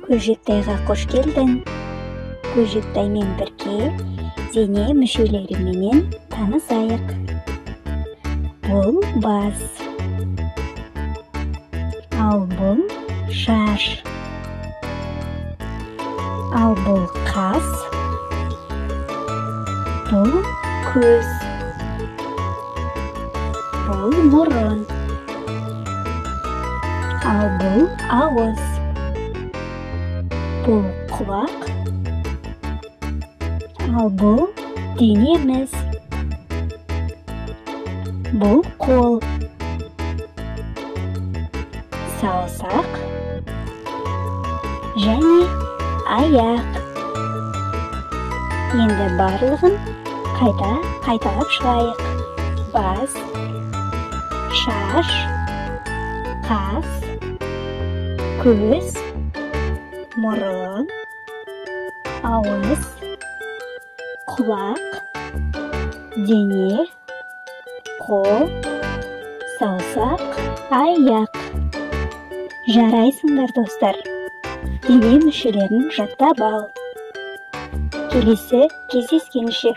Көжөктайга кош келдиң. Көжөктай менен бирге дене мүшөлөрү менен таанышайык. Бул баш. Ал бул шаш. Ал бул кас. Бул көз. Бул мурун. Ал бул ауыз. Бул кулак. Ал бул денемиз. Бул кол. Саусак және аяк. Енді барлығын қайталап шығайық. Бас, шаш, қас, көз, мұрын, ауыз, құлақ, дене, қол, саусақ, аяқ. Жарайсыңдар, достар. Дене мүшелерін жаттап ал. Келесі кездескенше.